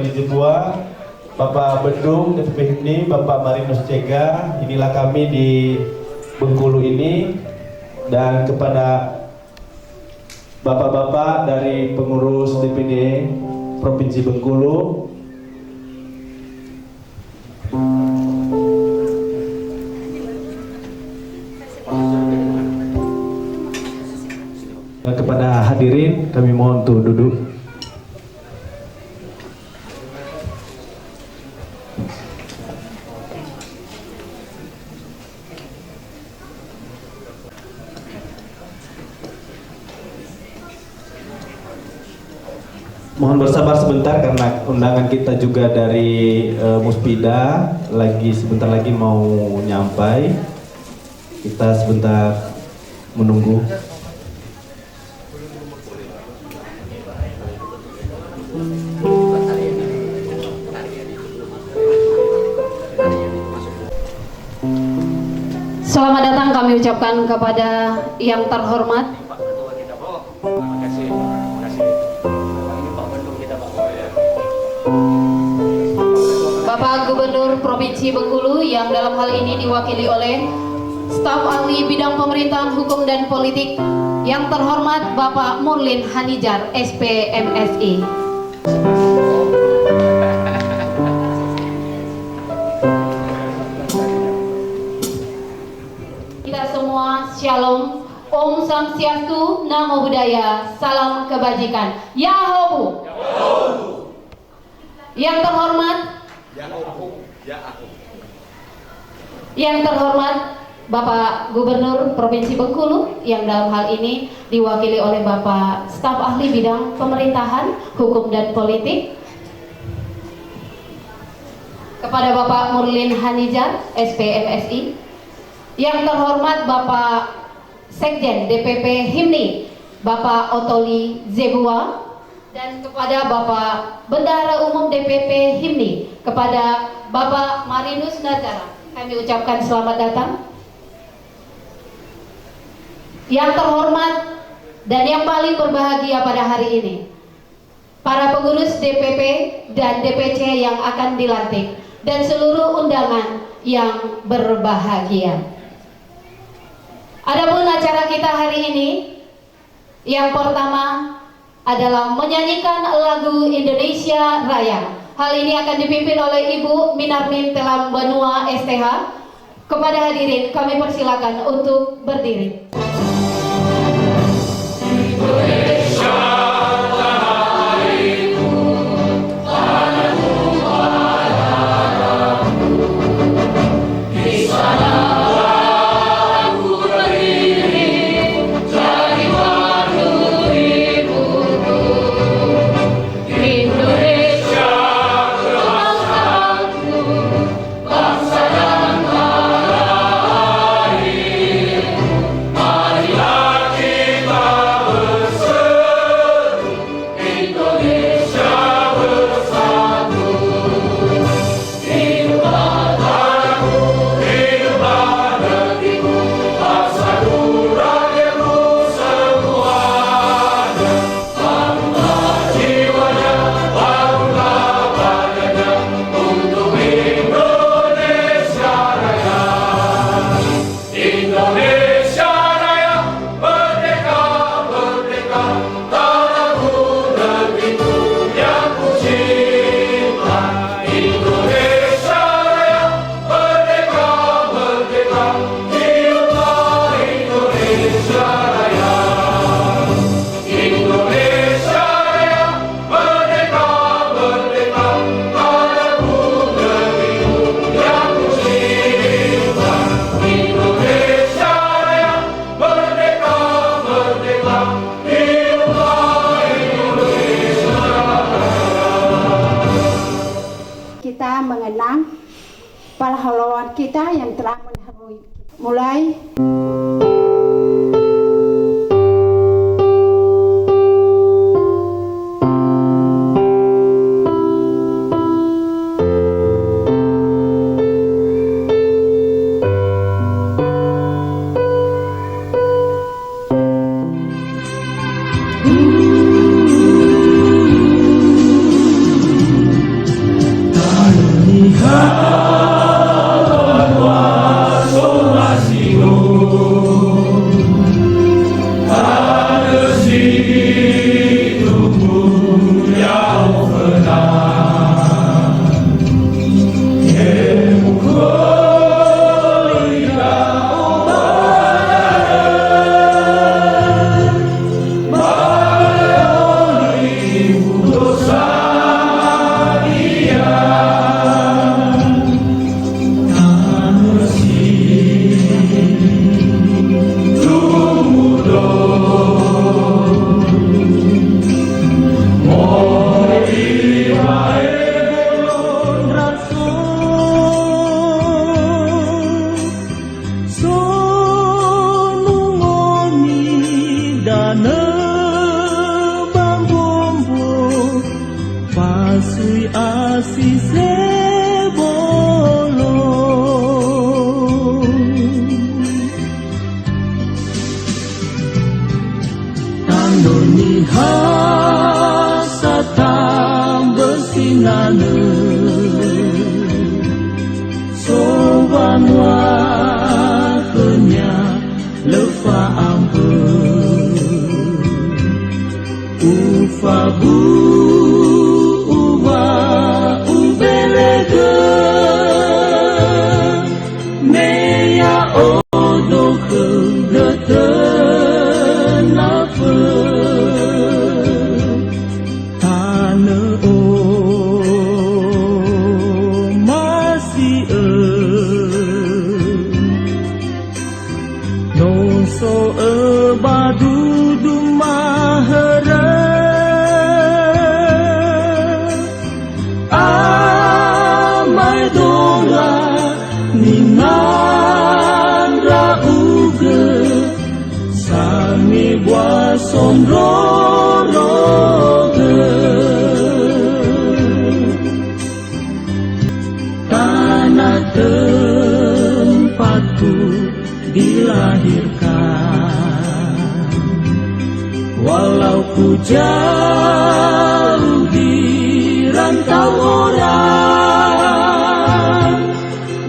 Otoli Jebua, Bapak Bedung DPP HIMNI, Bapak Marinus Cega. Inilah kami di Bengkulu ini, dan kepada bapak-bapak dari pengurus DPD Provinsi Bengkulu, dan kepada hadirin kami mohon untuk duduk. Mohon bersabar sebentar karena undangan kita juga dari Muspida sebentar lagi mau nyampai. Kita sebentar menunggu. Selamat datang kami ucapkan kepada yang terhormat Bapak Gubernur Provinsi Bengkulu, yang dalam hal ini diwakili oleh staf ahli bidang pemerintahan hukum dan politik yang terhormat Bapak Murlin Hanijar, SP MSI. Kita semua shalom, Om Swastiastu, Namo Buddhaya, salam kebajikan. Yahobu. Yang terhormat Bapak Gubernur Provinsi Bengkulu, yang dalam hal ini diwakili oleh Bapak staf ahli bidang pemerintahan, hukum dan politik. Kepada Bapak Murlin Hanijar, SP MSI. Yang terhormat Bapak Sekjen DPP HIMNI, Bapak Otoli Jebua. Dan kepada Bapak Bendahara Umum DPP HIMNI, kepada Bapak Marinus Nazara, kami ucapkan selamat datang. Yang terhormat dan yang paling berbahagia pada hari ini, para pengurus DPP dan DPC yang akan dilantik, dan seluruh undangan yang berbahagia. Adapun acara kita hari ini, yang pertama adalah menyanyikan lagu Indonesia Raya. Hal ini akan dipimpin oleh Ibu Minarmin Telam Banua STH. Kepada hadirin kami persilakan untuk berdiri. pahlawan kita yang telah mendahului. Mulai Noni hasatang bersinane Soban wakenya lefa ampe Ufabu uwa ubelege Meya odo kedeten apa Tane o masih Nongso badu dumahara Amai dola ninan rauge Sami buah somroroge Tanah tempatku dilahirkan Walau ku jauh di rantau orang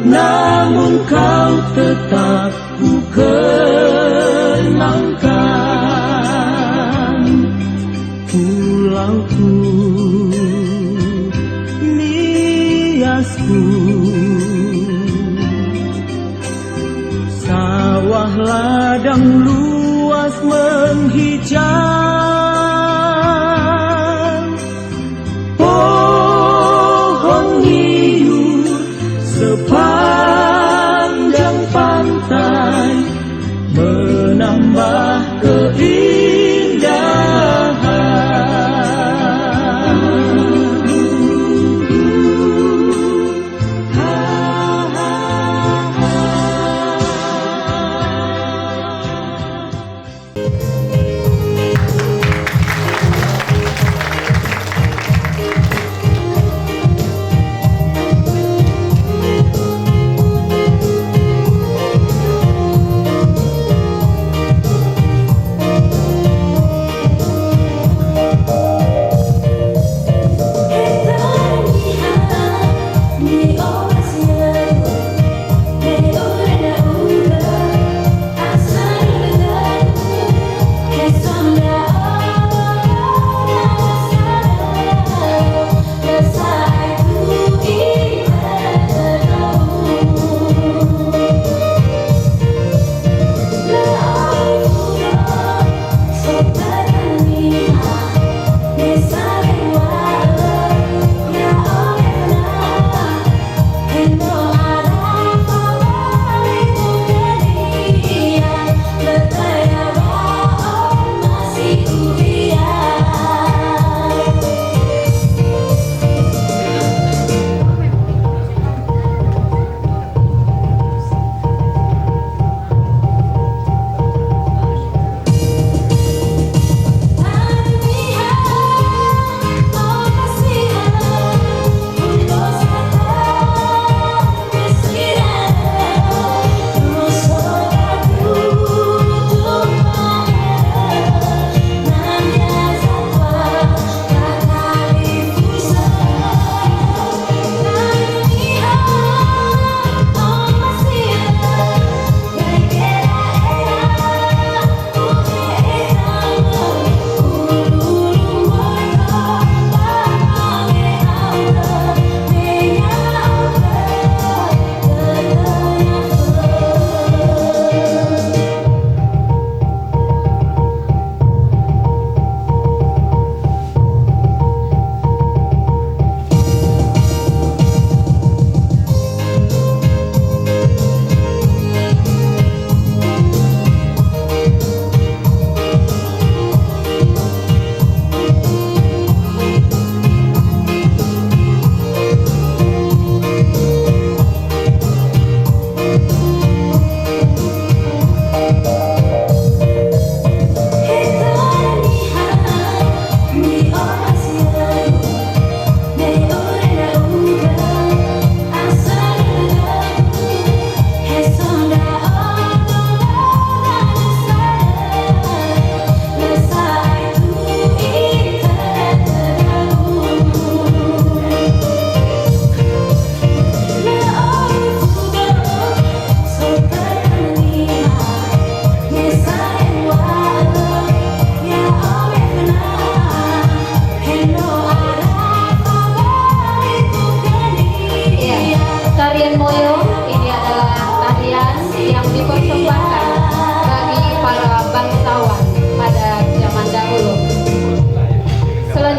Namun kau tetap ku kenangkan Pulauku, niasku Sawah ladang luas menghijau Pohon hiu sepanjang pantai Menambah keindahan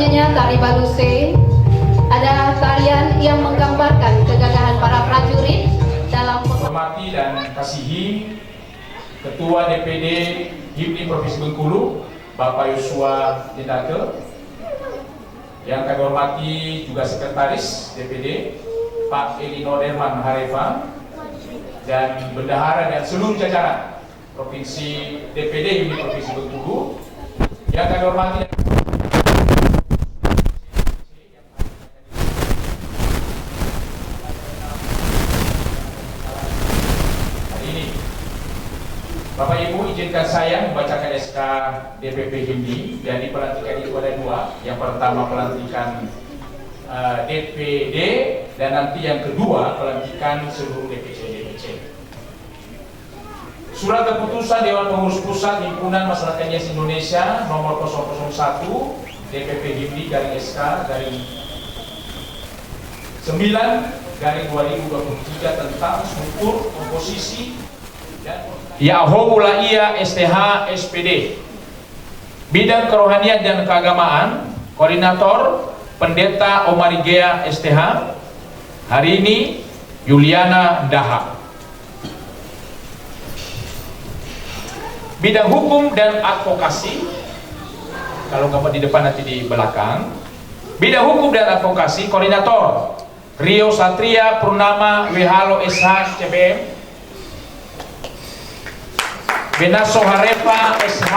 Selanjutnya tari baluse, ada tarian yang menggambarkan kegagahan para prajurit dalam hormati dan kasihi Ketua DPD HIMNI Provinsi Bengkulu, Bapak Yosua Jendake. Yang kami hormati juga Sekretaris DPD, Pak Elino Derman Harefa, dan bendahara dan seluruh jajaran Provinsi DPD HIMNI Provinsi Bengkulu. Yang kami hormati Bapak Ibu, izinkan saya membacakan SK DPP HIMNI, dan di pelantikan itu ada dua. Yang pertama pelantikan DPD, dan nanti yang kedua pelantikan seluruh DPC. Surat keputusan Dewan Pengurus Pusat Himpunan Masyarakat Hias Indonesia nomor 001 DPP HIMNI garing SK garing 9 garing 2023 tentang struktur, komposisi, dan Yahowula Ia STH SPD bidang kerohanian dan keagamaan, koordinator Pendeta Omarigea STH, hari ini Yuliana Daha. Bidang hukum dan advokasi, kalau nggak di depan nanti di belakang. Bidang hukum dan advokasi, koordinator Rio Satria Purnama Wihalo SH CBM, Benaso Harefa SH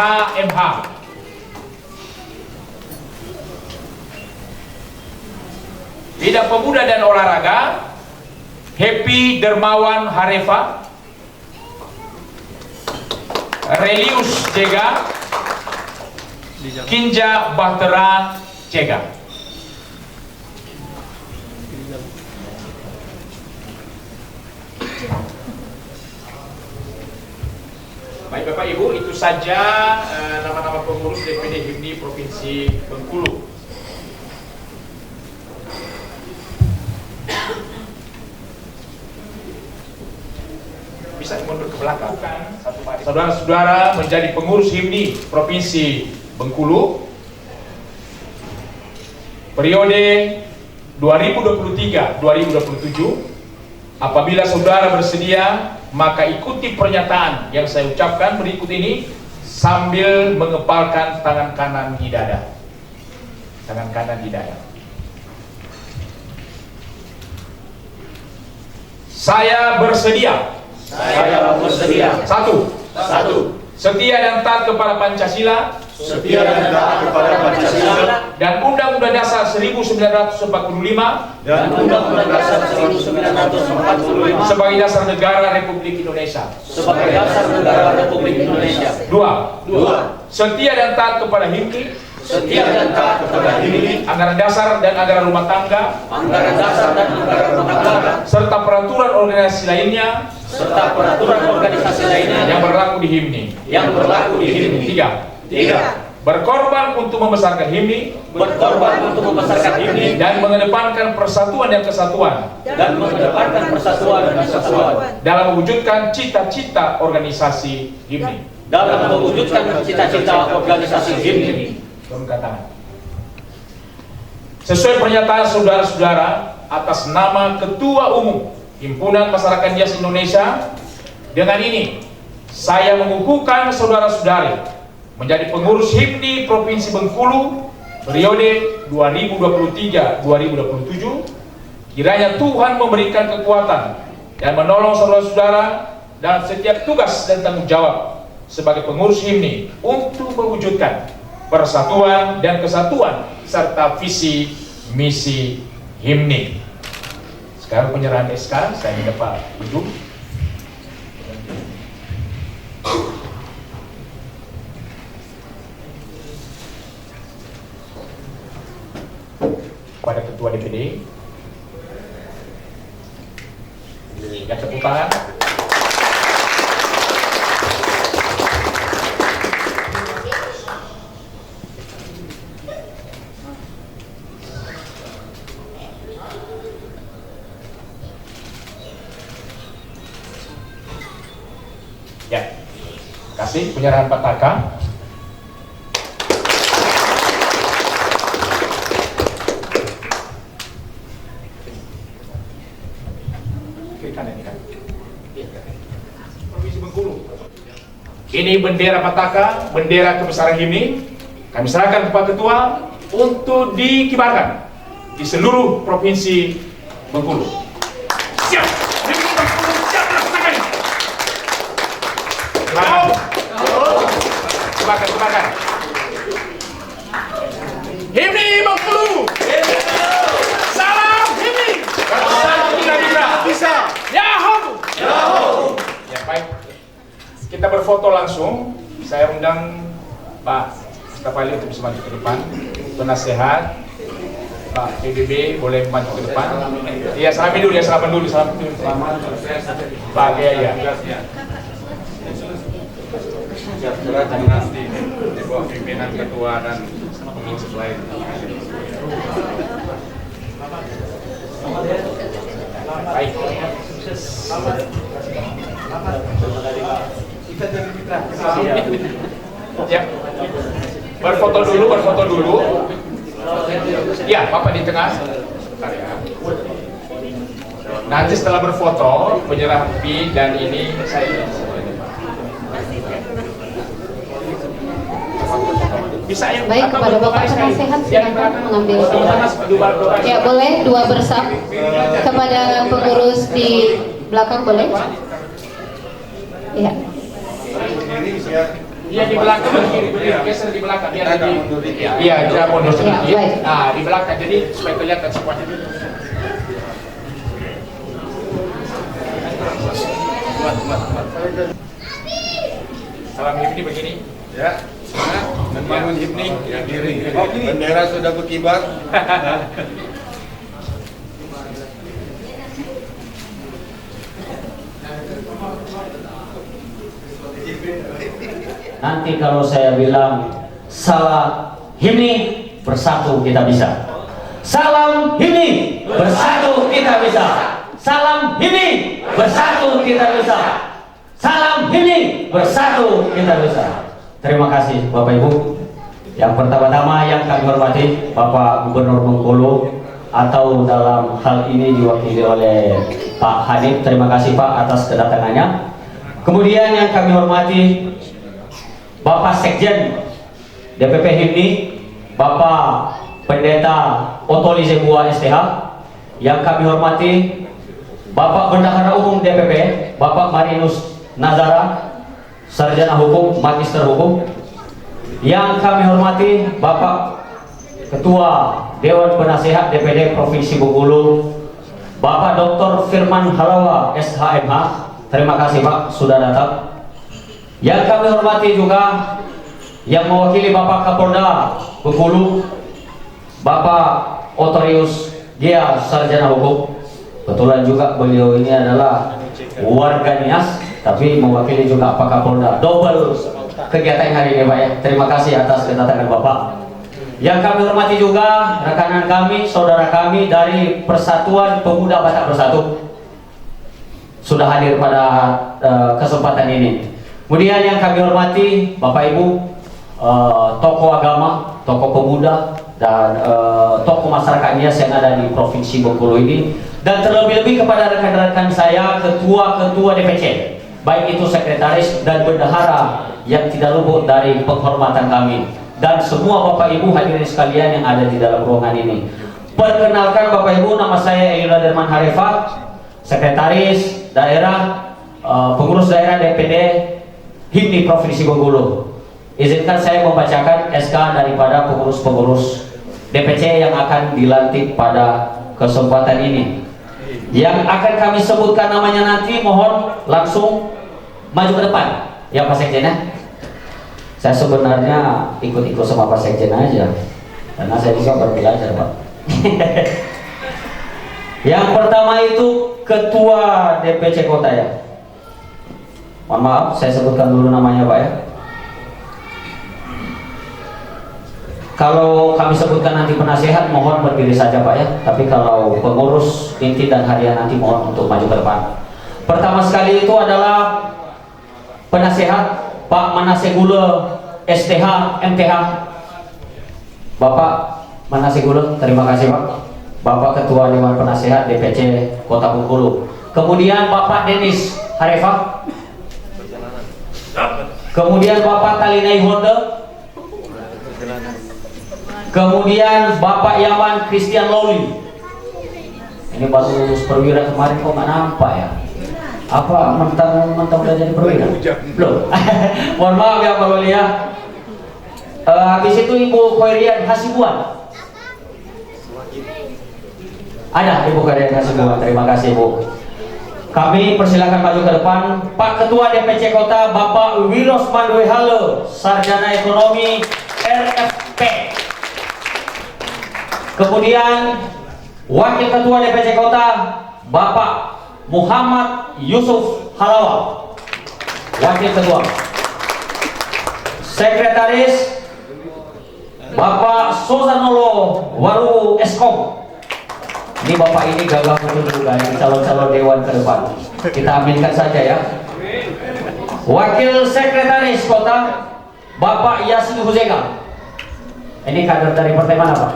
MH. Bidang pemuda dan olahraga, Happy Dermawan Harefa, Relius Jega, Kinja Bahtera Jega. Baik Bapak Ibu, itu saja nama-nama pengurus DPD HIMNI Provinsi Bengkulu. Bisa mundur ke belakang. Saudara-saudara menjadi pengurus HIMNI Provinsi Bengkulu periode 2023-2027. Apabila saudara bersedia, maka ikuti pernyataan yang saya ucapkan berikut ini sambil mengepalkan tangan kanan di dada. Tangan kanan di dada. Saya bersedia. Saya bersedia. Satu. Setia dan taat kepada Pancasila. Setia dan taat kepada Pancasila Dan Undang-Undang Dasar 1945 dan Undang-Undang Dasar 1945 sebagai dasar negara Republik Indonesia. sebagai dasar negara Republik Indonesia. Dua. Setia dan taat kepada HIMNI, Setia dan taat kepada HIMNI, anggaran dasar dan anggaran rumah tangga, anggaran dasar dan anggaran rumah tangga, serta peraturan organisasi lainnya serta peraturan organisasi lainnya yang berlaku di HIMNI. yang berlaku di HIMNI. Tiga. Berkorban untuk membesarkan HIMNI Berkorban untuk membesarkan HIMNI dan mengedepankan persatuan dan kesatuan dan mengedepankan persatuan dan kesatuan dalam mewujudkan cita-cita organisasi HIMNI. dalam mewujudkan cita-cita organisasi HIMNI. Turunkan tangan. Sesuai pernyataan saudara-saudara atas nama Ketua Umum Himpunan Masyarakat Hias Indonesia, dengan ini saya mengukuhkan saudara-saudari menjadi pengurus HIMNI Provinsi Bengkulu periode 2023-2027. Kiranya Tuhan memberikan kekuatan dan menolong saudara-saudara dalam setiap tugas dan tanggung jawab sebagai pengurus HIMNI untuk mewujudkan persatuan dan kesatuan serta visi misi HIMNI. Sekarang penyerahan SK, saya minta Pak Bedung. Pada Ketua DPD, ya tepuk tangan. Ya, kasih penyerahan petaka. Ini bendera Pataka, bendera kebesaran HIMNI. Kami serahkan kepada ketua untuk dikibarkan di seluruh provinsi Bengkulu. Siap! HIMNI Bengkulu siap laksanakan. Kibarkan. HIMNI Bengkulu. Salam HIMNI. Kalau kita bisa. Yahoo. Ya baik. Kita berfoto langsung. Saya undang Pak Stafali untuk bisa maju ke depan. Penasehat Pak PBB boleh maju ke depan. Iya, salamin dulu. Selamat. Pak ya. Surat dinasti di bawah pimpinan ketua dan pengurus lain. Baik. Ya. Berfoto dulu. Ya, Bapak di tengah. Sebentar ya. Nanti setelah berfoto, penyerahan fee dan ini saya bisa ya. Baik, kepada Bapak Penasehat silakan mengambil. Ya, boleh dua bersam. Kepada pengurus di belakang boleh. Iya. Iya di belakang geser di belakang biar di iya jangan mundur sedikit. baik. Nah di belakang jadi supaya kelihatan semuanya. Salam HIMNI begini. Ya, membangun HIMNI ya diri. Bendera sudah berkibar. Nanti kalau saya bilang salam HIMNI, bersatu kita bisa. Salam HIMNI, bersatu kita bisa. Salam HIMNI, bersatu kita bisa. Salam HIMNI, bersatu kita bisa. Terima kasih Bapak Ibu. Yang pertama-tama yang kami hormati Bapak Gubernur Bengkulu, atau dalam hal ini diwakili oleh Pak Hanif. Terima kasih Pak atas kedatangannya. Kemudian yang kami hormati Bapak Sekjen DPP HIMNI, Bapak Pendeta Otoli Zebua STH. Yang kami hormati Bapak Bendahara Umum DPP, Bapak Marinus Nazara, Sarjana Hukum, Magister Hukum. Yang kami hormati Bapak Ketua Dewan Penasehat DPD Provinsi Bengkulu, Bapak Dr. Firman Halawa SHMH. Terima kasih Pak sudah datang. Yang kami hormati juga yang mewakili Bapak Kapolda Bengkulu, Bapak Otorius Gia, Sarjana Hukum. Kebetulan juga beliau ini adalah warga Nias, tapi mewakili juga Pak Kapolda. Double kegiatan hari ini Pak ya. Terima kasih atas kedatangan Bapak. Yang kami hormati juga rekanan kami, saudara kami dari Persatuan Pemuda Batak Bersatu sudah hadir pada kesempatan ini. Kemudian yang kami hormati Bapak Ibu, tokoh agama, tokoh pemuda, dan tokoh masyarakat Nias yang ada di Provinsi Bengkulu ini, dan terlebih-lebih kepada rekan-rekan saya, ketua-ketua DPC, baik itu sekretaris dan bendahara yang tidak luput dari penghormatan kami, dan semua Bapak Ibu hadirin sekalian yang ada di dalam ruangan ini. Perkenalkan Bapak Ibu, nama saya Elina Derman Harefa, sekretaris daerah, pengurus daerah DPD HIMNI Provinsi Bengkulu. Izinkan saya membacakan SK daripada pengurus-pengurus DPC yang akan dilantik pada kesempatan ini. Yang akan kami sebutkan namanya nanti, mohon langsung maju ke depan ya Pak Sekjen ya. Saya sebenarnya ikut-ikut sama Pak Sekjen aja, karena saya juga baru belajar Pak. Yang pertama itu Ketua DPC Kota ya. Mohon maaf, saya sebutkan dulu namanya Pak ya. Kalau kami sebutkan nanti penasehat, mohon berdiri saja Pak ya. Tapi kalau pengurus inti dan harian nanti mohon untuk maju ke depan. Pertama sekali itu adalah penasehat Pak Manasegula STH MTH. Bapak Manasegula, terima kasih Pak. Bapak Ketua Dewan Penasehat DPC Kota Bengkulu. Kemudian Bapak Denis Harefa. Kemudian Bapak Talinai Honda. Kemudian Bapak Yaman Christian Loli. Ini baru lulus perwira kemarin kok nggak nampak ya? Apa mentang udah jadi perwira? Belum. Mohon maaf ya Pak Wali ya. Habis itu Ibu Koirian Hasibuan. Ada Ibu Koirian Hasibuan. Terima kasih Bu. Kami persilakan maju ke depan. Pak Ketua DPC Kota Bapak Wirosman Dwehale, Sarjana Ekonomi RFP. Kemudian Wakil Ketua DPC Kota Bapak Muhammad Yusuf Halawa, Wakil Ketua. Sekretaris Bapak Sozanolo Waru Eskom. Ini Bapak ini gagah betul juga ini calon-calon dewan ke depan. Kita aminkan saja ya. Wakil Sekretaris Kota Bapak Yasin Huzega. Ini kader dari partai mana Pak?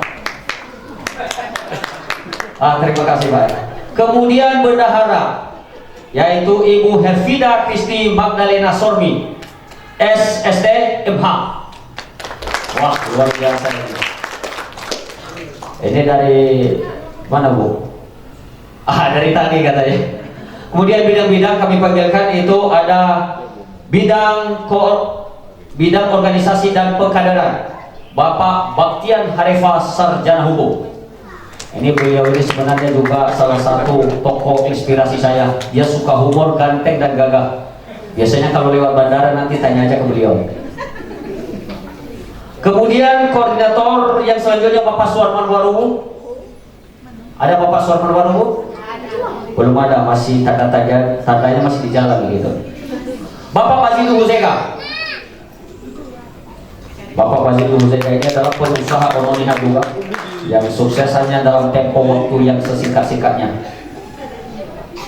Terima kasih Pak. Kemudian bendahara yaitu Ibu Herfida Kristi Magdalena Sormi, SST MH. Wah, luar biasa ini. Ini dari mana Bu? Dari tadi katanya. Kemudian bidang-bidang kami panggilkan itu ada bidang organisasi dan pengkaderan Bapak Baktian Harefa Sarjana Hukum. Ini beliau ini sebenarnya juga salah satu tokoh inspirasi saya. Dia suka humor, ganteng dan gagah. Biasanya kalau lewat bandara nanti tanya aja ke beliau. Kemudian koordinator yang selanjutnya Bapak Suarman Warubu. Ada Bapak Suarman Warubu? Belum ada, masih tandanya masih di jalan gitu. Bapak Bazidu Huzeka. Bapak Bazidu Huzeka ini adalah pengusaha Ononiha juga yang suksesannya dalam tempo waktu yang sesingkat-singkatnya.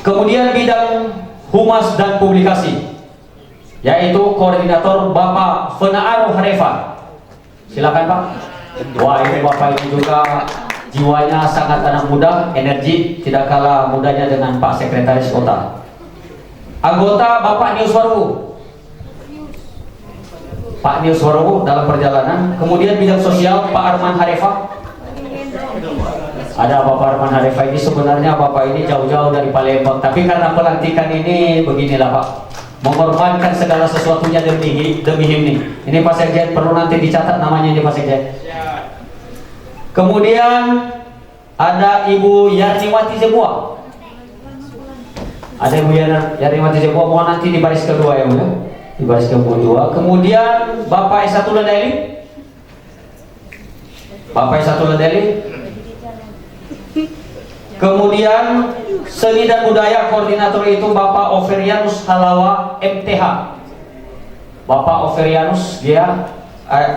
Kemudian bidang humas dan publikasi yaitu koordinator Bapak Fenaaro Harefa. Silakan Pak. Wah, ini Bapak ini juga jiwanya sangat anak muda, energi, tidak kalah mudanya dengan Pak Sekretaris Kota. Anggota Bapak Nius Warubu. Pak Nius Warubu dalam perjalanan. Kemudian bidang sosial Pak Arman Harefa. Ada Bapak Arman Harefa ini sebenarnya Bapak ini jauh-jauh dari Palembang, tapi karena pelantikan ini beginilah Pak, mengorbankan segala sesuatunya demi HIMNI. Ini Pak Sekjen perlu nanti dicatat namanya ini Pak Sekjen. Kemudian ada Ibu Yarniwati Zebua. Ada Ibu Yarniwati Zebua, mohon nanti di baris kedua ya Bu ya. Di baris kedua. Kemudian Bapak Esatul Deli. Bapak Esatul Deli. Kemudian seni dan budaya koordinator itu Bapak Overianus Halawa MTH. Bapak Overianus dia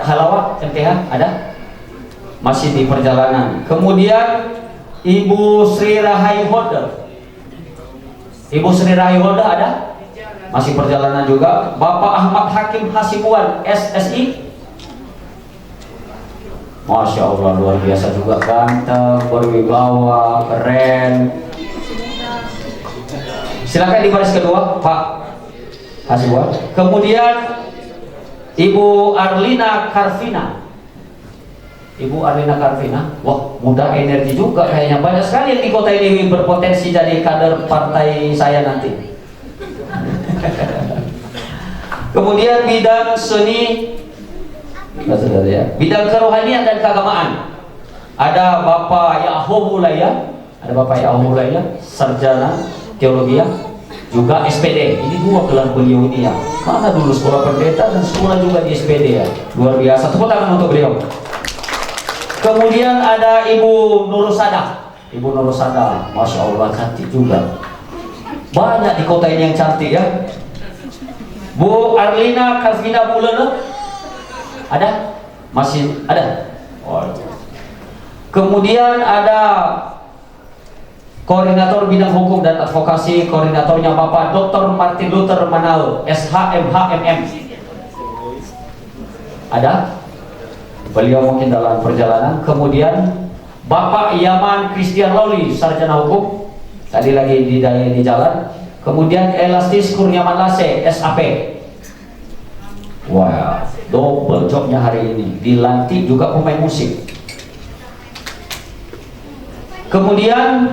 Halawa MTH ada? Masih di perjalanan. Kemudian Ibu Sri Rahayu Holda. Ibu Sri Rahayu Holda ada? Masih perjalanan juga. Bapak Ahmad Hakim Hasibuan SSI. Masya Allah, luar biasa juga, ganteng, berwibawa, keren. Silakan di baris kedua Pak Hasibuan. Kemudian Ibu Arlina Karvina. Ibu Arlina Karvina, wah muda, energi juga kayaknya. Banyak sekali yang di kota ini berpotensi jadi kader partai saya nanti. Kemudian bidang seni, bidang kerohanian dan keagamaan ada Bapak Ya'qub Hulaya. Ada Bapak Ya'qub Hulaya, sarjana teologi juga SPD. Ini dua gelar beliau ini ya. Mana dulu sekolah pendeta dan sekolah juga di SPD ya. Luar biasa. Tepuk tangan untuk beliau. Kemudian ada Ibu Nurusada. Ibu Nurusada, Masya Allah cantik juga. Banyak di kota ini yang cantik ya. Bu Arlina Kalvina Bulana ada? Masih ada? Oh. Kemudian ada koordinator bidang hukum dan advokasi, koordinatornya Bapak Dr. Martin Luther Manao SHMHMM. Ada? Beliau mungkin dalam perjalanan. Kemudian Bapak Yaman Christian Loli, sarjana hukum, tadi lagi di jalan. Kemudian Elastis Kurniaman Lase, SAP. Wah, double jobnya hari ini. Dilantik juga pemain musik. Kemudian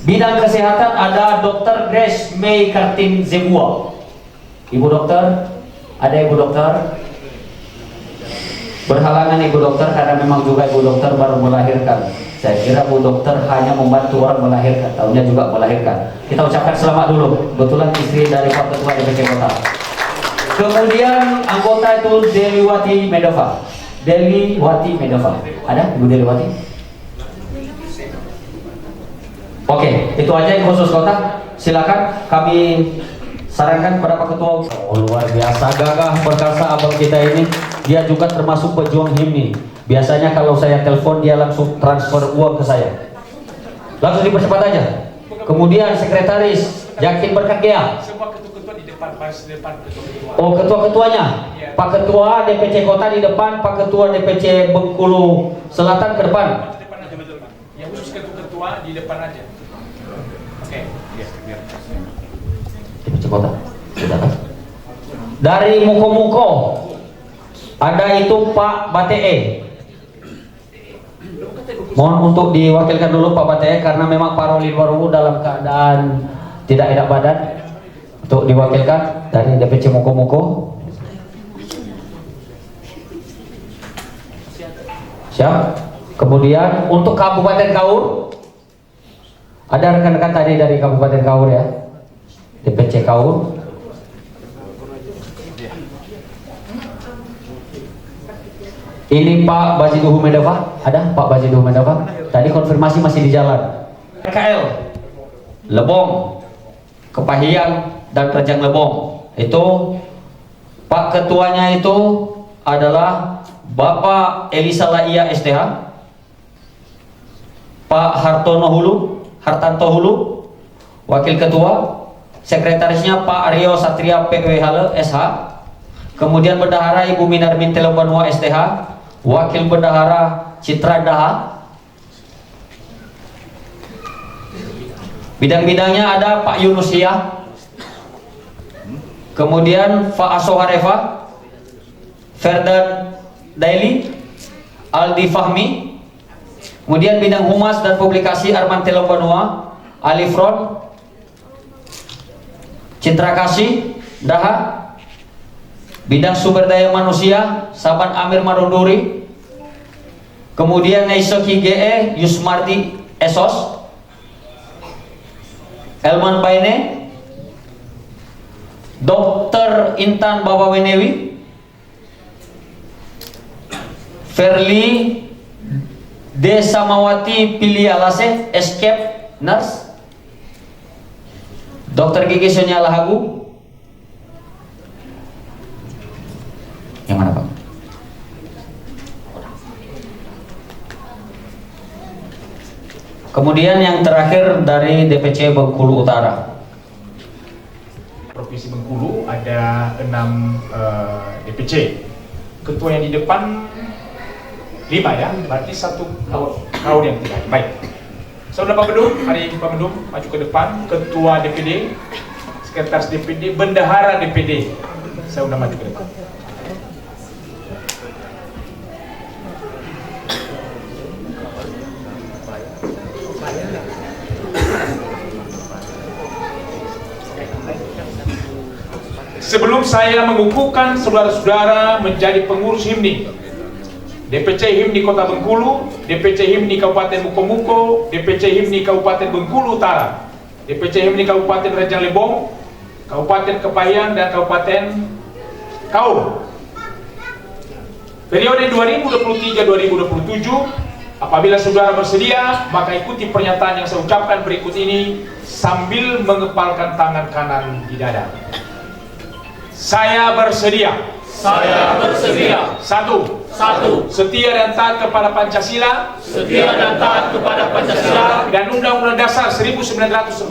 bidang kesehatan ada Dr. Grace May Kartin Zebua. Ibu dokter, ada ibu dokter? Berhalangan ibu dokter karena memang juga ibu dokter baru melahirkan. Saya kira ibu dokter hanya membantu orang melahirkan, tahunya juga melahirkan. Kita ucapkan selamat dulu. Kebetulan istri dari Pak Ketua DPC Kota. Kemudian anggota itu Deliwati Medova. Deliwati Medova. Ada Ibu Deliwati? Oke, itu aja yang khusus kota. Silakan kami sarankan kepada Pak Ketua. Oh, luar biasa gagah perkasa abang kita ini. Dia juga termasuk pejuang HIMNI. Biasanya kalau saya telepon dia langsung transfer uang ke saya. Langsung dipercepat aja. Kemudian sekretaris Yakin Berkakea. Semua ketua-ketua di depan, pas depan ketua-ketua. Oh, ketua-ketuanya. Pak Ketua DPC Kota di depan, Pak Ketua DPC Bengkulu Selatan ke depan. Di depan aja betul, Pak. Yang khusus ketua-ketua di depan aja. Oke. DPC Kota. Sudah kan? Dari Muko-Muko ada itu Pak Batee. Mohon untuk diwakilkan dulu Pak Batee karena memang Pak Rolin Warumu dalam keadaan tidak enak badan. Untuk diwakilkan dari DPC Muko-Muko. Siap. Kemudian untuk Kabupaten Kaur ada rekan-rekan tadi dari Kabupaten Kaur ya, DPC Kaur. Ini Pak Baziduhu Medava, ada Pak Baziduhu Medava. Tadi konfirmasi masih di jalan. RKL Lebong, Kepahiang dan Rejang Lebong. Itu Pak Ketuanya itu adalah Bapak Elisa Laia STH, Pak Hartanto Hulu, Wakil Ketua. Sekretarisnya Pak Aryo Satria PWHL SH. Kemudian Bendahara Ibu Minarmin Telobanua STH, Wakil Bendahara Citra Daha. Bidang-bidangnya ada Pak Yunus Hia, kemudian Pak Asohareva, Ferdan Daily, Aldi Fahmi. Kemudian bidang humas dan publikasi Arman Telobanua, Alifron, Citra Kasih Daha. Bidang sumber daya manusia Saban Amir Marunduri. Kemudian Naisoki GE Yusmardi Esos, Elman Baine, Dr. Intan Babawenewi, Ferli Desamawati Pili Alase Escape Nurse, Dr. Gigi Sonia Lahagu. Yang mana Pak? Kemudian yang terakhir dari DPC Bengkulu Utara. Provinsi Bengkulu ada 6 DPC. Ketua yang di depan 5 ya, berarti 1 kaum yang tidak. Baik. Saudara Pak Bedum, hari ini Pak Bedum maju ke depan. Ketua DPD, Sekretaris DPD, Bendahara DPD. Saya udah maju ke depan. Sebelum saya mengukuhkan saudara-saudara menjadi pengurus HIMNI, DPC HIMNI Kota Bengkulu, DPC HIMNI Kabupaten Muko-Muko, DPC HIMNI Kabupaten Bengkulu Utara, DPC HIMNI Kabupaten Rejang Lebong, Kabupaten Kepahiang dan Kabupaten Kaur. Periode 2023-2027, apabila saudara bersedia, maka ikuti pernyataan yang saya ucapkan berikut ini sambil mengepalkan tangan kanan di dada. Saya bersedia. Saya bersedia. 1. 1. Setia dan taat kepada Pancasila Setia dan taat kepada Pancasila dan Undang-Undang Dasar 1945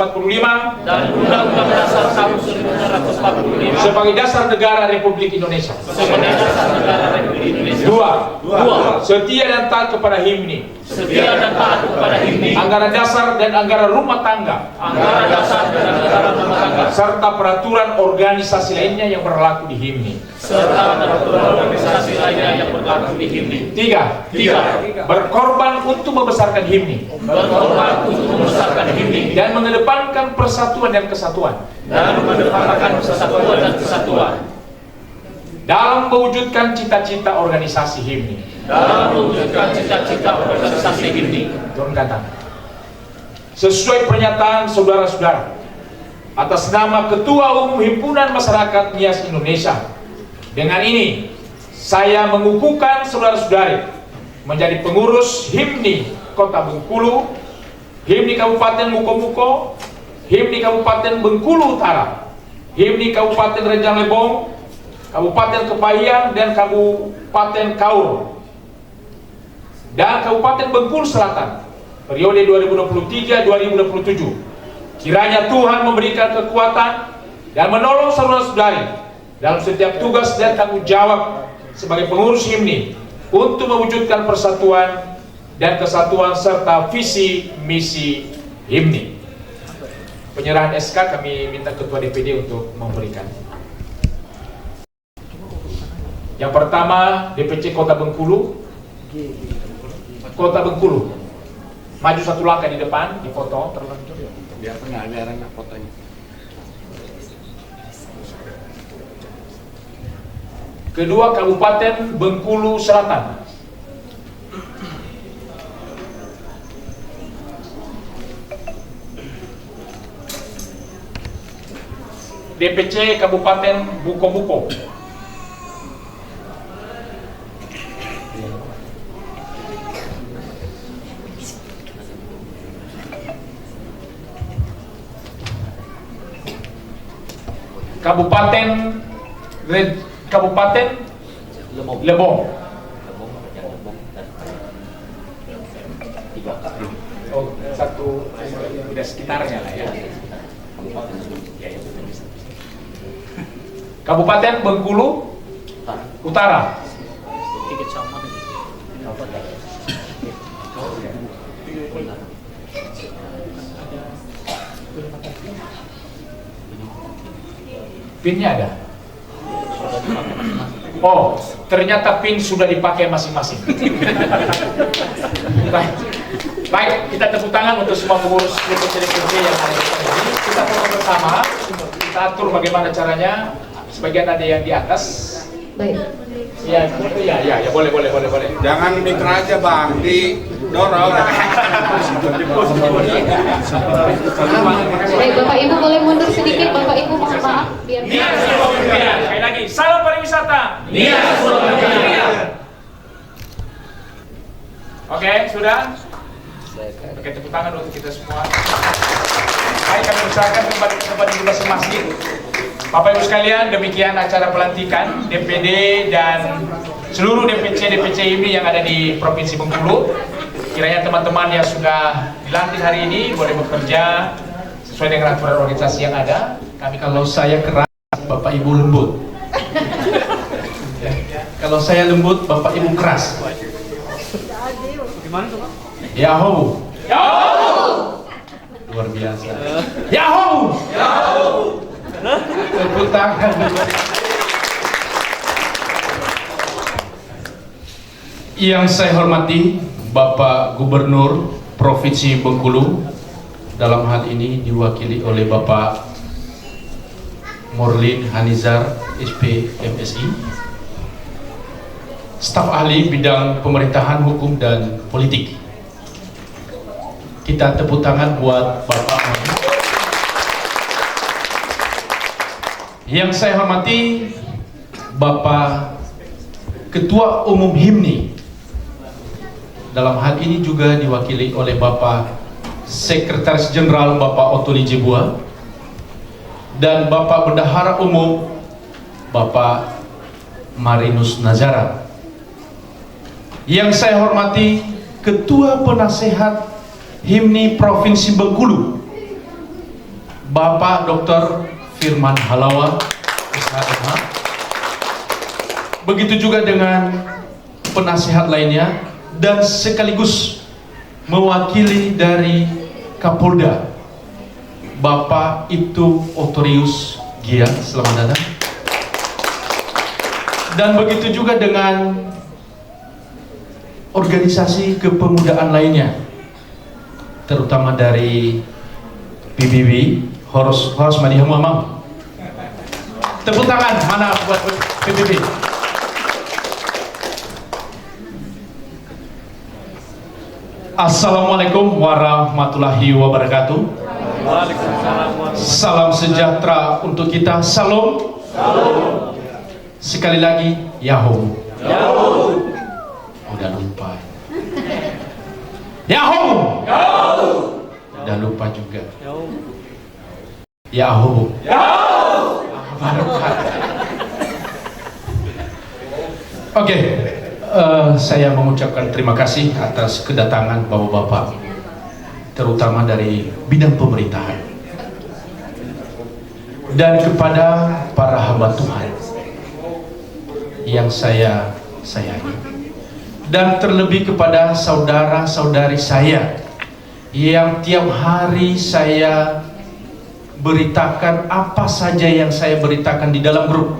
dan Undang-Undang Dasar 1945 sebagai dasar negara Republik Indonesia. sebagai dasar negara Republik Indonesia. 2. Setia dan taat kepada HIMNI, Setia dan taat kepada HIMNI, anggaran dasar dan anggaran rumah tangga, anggaran dasar dan anggaran rumah tangga, serta peraturan organisasi lainnya yang berlaku di HIMNI. serta peraturan organisasi lainnya yang berlaku di HIMNI. 3. Berkorban untuk membesarkan HIMNI Berkorban untuk membesarkan HIMNI dan mengedepankan persatuan dan kesatuan dan mengedepankan persatuan dan kesatuan dalam mewujudkan cita-cita organisasi HIMNI. dalam mewujudkan cita-cita organisasi HIMNI. Turunkan tangan. Sesuai pernyataan saudara-saudara, atas nama Ketua Umum Himpunan Masyarakat Nias Indonesia, dengan ini saya mengukuhkan saudara-saudari menjadi pengurus HIMNI Kota Bengkulu, HIMNI Kabupaten Mukomuko, HIMNI Kabupaten Bengkulu Utara, HIMNI Kabupaten Rejang Lebong, Kabupaten Kepahyang dan Kabupaten Kaur, dan Kabupaten Bengkulu Selatan periode 2023-2027. Kiranya Tuhan memberikan kekuatan dan menolong saudara-saudari dalam setiap tugas dan tanggung jawab sebagai pengurus HIMNI untuk mewujudkan persatuan dan kesatuan serta visi misi HIMNI. Penyerahan SK kami minta Ketua DPD untuk memberikan. Yang pertama DPC Kota Bengkulu. Kota Bengkulu. Maju satu langkah di depan, di foto. Biar tengah, biar enak fotonya. Kedua Kabupaten Bengkulu Selatan. DPC Kabupaten Buko-Buko. Kabupaten Lebong. Oh, satu udah sekitarnya lah ya. Kabupaten Bengkulu Utara. PIN-nya ada. Oh, ternyata PIN sudah dipakai masing-masing. Baik, kita tepuk tangan untuk semua pengurus DPC yang ada di sini. Kita foto bersama. Kita atur bagaimana caranya. Sebagian ada yang di atas. Baik. Ya, boleh. Jangan mitra aja bang, didorong. Baik, Bapak Ibu boleh mundur sedikit. Bapak Ibu mohon maaf. Biar Nias Surabaya. Sekali lagi, salam pariwisata. Nias Surabaya. Oke, sudah? Oke, tepuk tangan untuk kita semua. Baik, kami usahakan tempat di masing-masing. Bapak Ibu sekalian, demikian acara pelantikan DPD dan seluruh DPC ini yang ada di Provinsi Bengkulu. Kiranya teman-teman yang sudah dilantik hari ini boleh bekerja sesuai dengan aturan organisasi yang ada. Kalau saya keras, Bapak Ibu lembut. Kalau saya lembut, Bapak Ibu keras. Gimana tuh bang? Yahoo! Yahoo! Luar biasa. Yahoo! Yahoo! Tepuk tangan. Yang saya hormati Bapak Gubernur Provinsi Bengkulu, dalam hal ini diwakili oleh Bapak Murlin Hanizar, SP MSI, staf ahli bidang pemerintahan, hukum, dan politik. Kita tepuk tangan buat Bapak Murlin. Yang saya hormati Bapak Ketua Umum HIMNI, dalam hal ini juga diwakili oleh Bapak Sekretaris Jenderal Bapak Otoli Jebua dan Bapak Bendahara Umum Bapak Marinus Nazara. Yang saya hormati Ketua Penasehat HIMNI Provinsi Bengkulu, Bapak Dr. Firman Halawa, SHMH. Begitu juga dengan penasehat lainnya, dan sekaligus mewakili dari Kapolda, Bapak Ibtu Otorius Gia, selamat datang. Dan begitu juga dengan organisasi kepemudaan lainnya, terutama dari PBB, Horos Madiha Muhammad. Tepuk tangan mana buat PBB. Assalamualaikum warahmatullahi wabarakatuh. Salam sejahtera untuk kita. Salam. Sekali lagi, Yahoo. Udah lupa. Yahoo. Udah lupa juga. Yahoo. Oke. Saya mengucapkan terima kasih atas kedatangan Bapak-Bapak, terutama dari bidang pemerintahan, dan kepada para hamba Tuhan yang saya sayangi, dan terlebih kepada saudara-saudari saya yang tiap hari saya beritakan apa saja yang saya beritakan di dalam grup.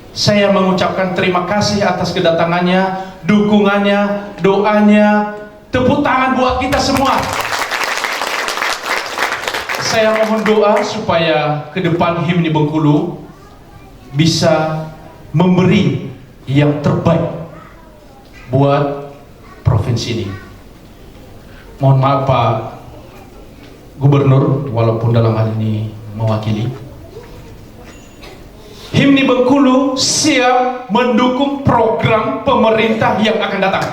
Saya mengucapkan terima kasih atas kedatangannya, dukungannya, doanya. Tepuk tangan buat kita semua. Saya mohon doa supaya ke depan HIMNI Bengkulu bisa memberi yang terbaik buat provinsi ini. Mohon maaf Pak Gubernur, walaupun dalam hal ini mewakili. HIMNI Bengkulu siap mendukung program pemerintah yang akan datang.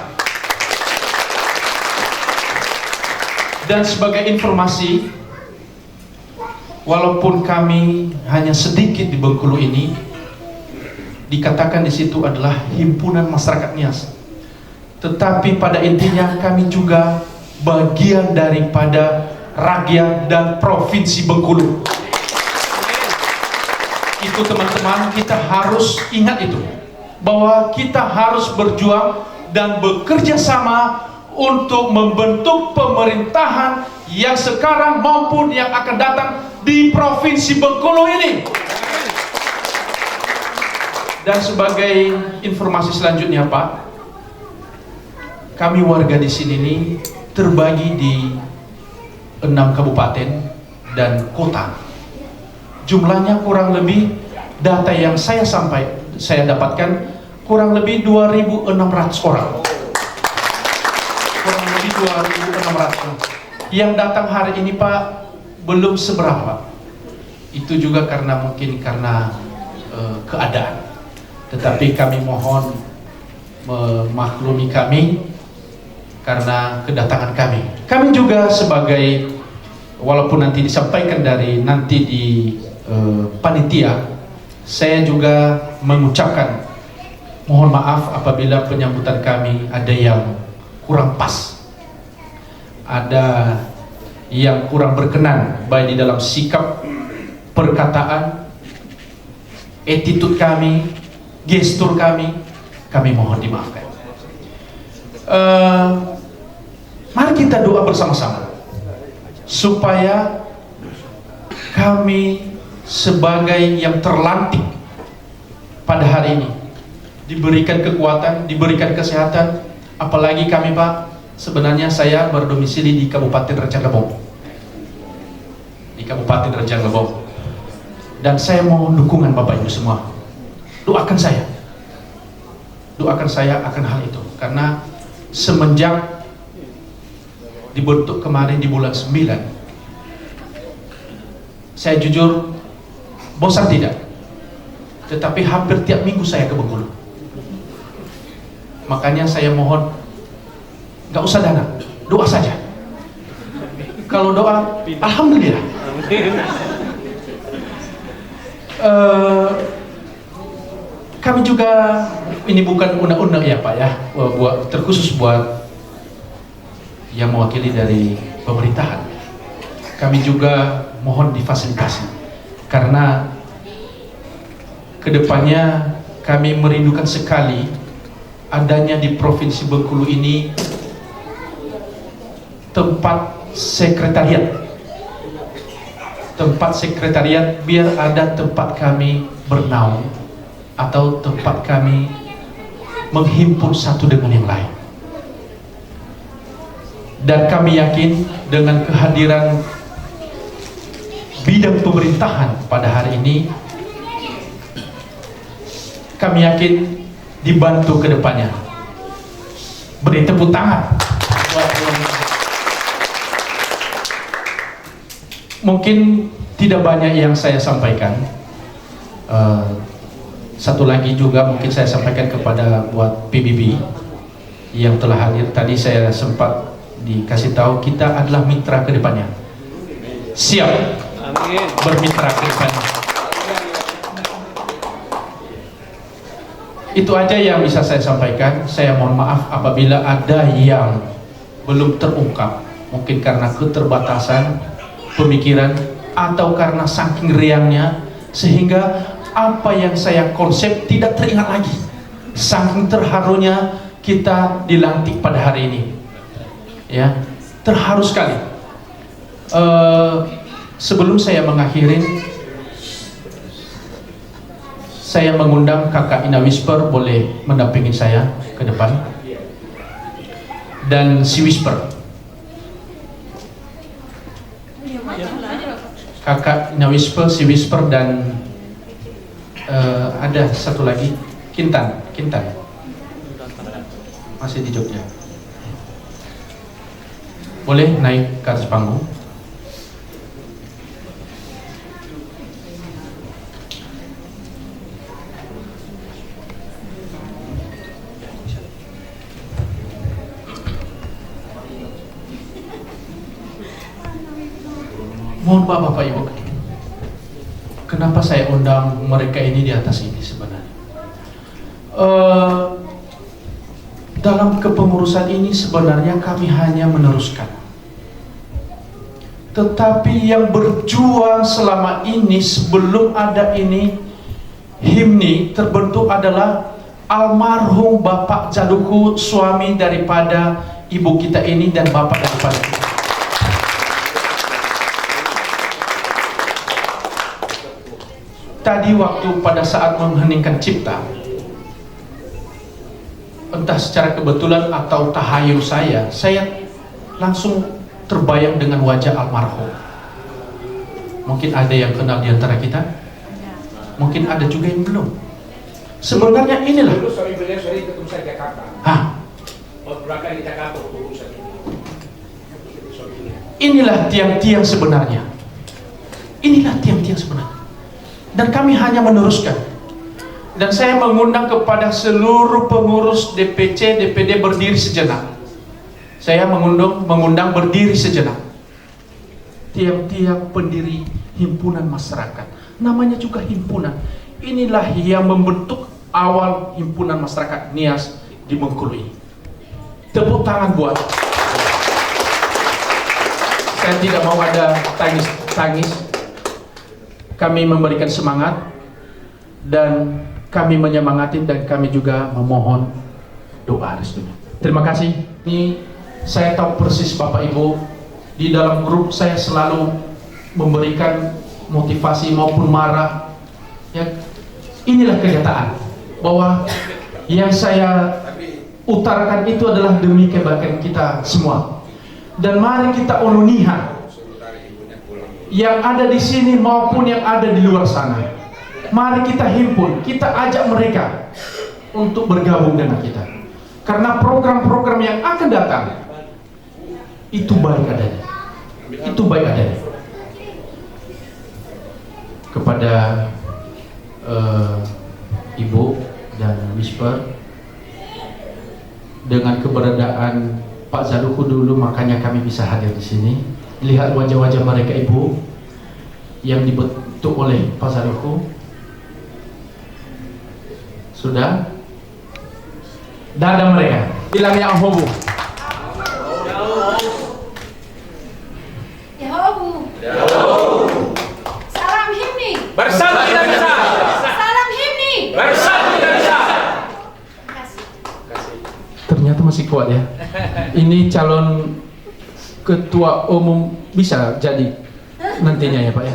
Dan sebagai informasi, walaupun kami hanya sedikit di Bengkulu ini, dikatakan di situ adalah himpunan masyarakat Nias, tetapi pada intinya kami juga bagian daripada rakyat dan provinsi Bengkulu. Itu teman-teman, kita harus ingat itu, bahwa kita harus berjuang dan bekerja sama untuk membentuk pemerintahan yang sekarang maupun yang akan datang di provinsi Bengkulu ini. Dan sebagai informasi selanjutnya Pak, kami warga di sini ini terbagi di 6 kabupaten dan kota. Jumlahnya kurang lebih, data yang saya dapatkan kurang lebih 2.600 orang. Kurang lebih 2.600 orang. Yang datang hari ini Pak belum seberapa. Itu juga karena keadaan. Tetapi kami mohon memaklumi kami karena kedatangan kami. Kami juga sebagai, walaupun nanti disampaikan nanti di panitia, saya juga mengucapkan mohon maaf apabila penyambutan kami ada yang kurang pas, ada yang kurang berkenan, baik di dalam sikap, perkataan, attitude kami, gestur kami mohon dimaafkan. Mari kita doa bersama-sama supaya kami sebagai yang terlantik pada hari ini diberikan kekuatan, diberikan kesehatan. Apalagi kami Pak, sebenarnya saya berdomisili di Kabupaten Rejang Lebong, dan saya mohon dukungan Bapak Ibu semua. Doakan saya akan hal itu, karena semenjak dibentuk kemarin di bulan 9, saya jujur bosan tidak, tetapi hampir tiap minggu saya ke Bengkulu. Makanya saya mohon, gak usah dana, doa saja. Kalau doa, alhamdulillah. Kami juga ini bukan undang-undang ya Pak ya, terkhusus buat yang mewakili dari pemerintahan. Kami juga mohon difasilitasi karena kedepannya kami merindukan sekali adanya di Provinsi Bengkulu ini tempat sekretariat biar ada tempat kami bernaung atau tempat kami menghimpun satu dengan yang lain. Dan kami yakin dengan kehadiran bidang pemerintahan pada hari ini, kami yakin dibantu ke depannya. Beri tepuk tangan. Mungkin tidak banyak yang saya sampaikan. Satu lagi juga mungkin saya sampaikan kepada buat PBB yang telah hadir. Tadi saya sempat dikasih tahu kita adalah mitra ke depannya. Siap bermitra ke depannya. Itu aja yang bisa saya sampaikan. Saya mohon maaf apabila ada yang belum terungkap, mungkin karena keterbatasan pemikiran atau karena saking riangnya sehingga apa yang saya konsep tidak teringat lagi. Saking terharunya kita dilantik pada hari ini, ya, terharu sekali. Sebelum saya mengakhiri, saya mengundang Kakak Ina Whisper boleh mendampingi saya ke depan, dan si Whisper, Kakak Ina Whisper, si Whisper, dan ada satu lagi Kintan masih di Jogja. Boleh naik ke atas panggung. Mohon Bapak Ibu, kenapa saya undang mereka ini di atas ini sebenarnya? Dalam kepengurusan ini sebenarnya kami hanya meneruskan. Tetapi yang berjuang selama ini sebelum ada ini HIMNI terbentuk adalah almarhum Bapak Jaduku, suami daripada ibu kita ini dan bapak daripada kita. Tadi waktu pada saat mengheningkan cipta, entah secara kebetulan atau tahayul saya langsung terbayang dengan wajah almarhum. Mungkin ada yang kenal di antara kita, mungkin ada juga yang belum. Sebenarnya inilah. Inilah tiang-tiang sebenarnya. Inilah tiang-tiang sebenarnya. Dan kami hanya meneruskan. Dan saya mengundang kepada seluruh pengurus DPC, DPD berdiri sejenak. Saya mengundang berdiri sejenak. Tiap-tiap pendiri himpunan masyarakat. Namanya juga himpunan. Inilah yang membentuk awal himpunan masyarakat NIAS di Bengkulu ini. Tepuk tangan buat. Saya tidak mau ada tangis. Kami memberikan semangat dan kami menyemangati dan kami juga memohon doa restunya. Terima kasih. Ini saya tahu persis Bapak Ibu, di dalam grup saya selalu memberikan motivasi maupun marah. Ya, inilah kenyataan bahwa yang saya utarakan itu adalah demi kebaikan kita semua. Dan mari kita uluniha yang ada di sini maupun yang ada di luar sana. Mari kita himpun, kita ajak mereka untuk bergabung dengan kita. Karena program-program yang akan datang itu baik adanya. Itu baik adanya. Kepada Ibu dan Whisper, dengan keberadaan Pak Jaduku dulu makanya kami bisa hadir di sini. Lihat wajah-wajah mereka Ibu yang dibentuk oleh Pak Jaduku. Sudah, dada mereka. Bilang ya Ahobu. Ya Abu. Salam Himni. Bersatu kita bisa. Salam Himni. Bersatu kita bisa. Ternyata masih kuat ya. Ini calon ketua umum bisa jadi nantinya ya Pak ya.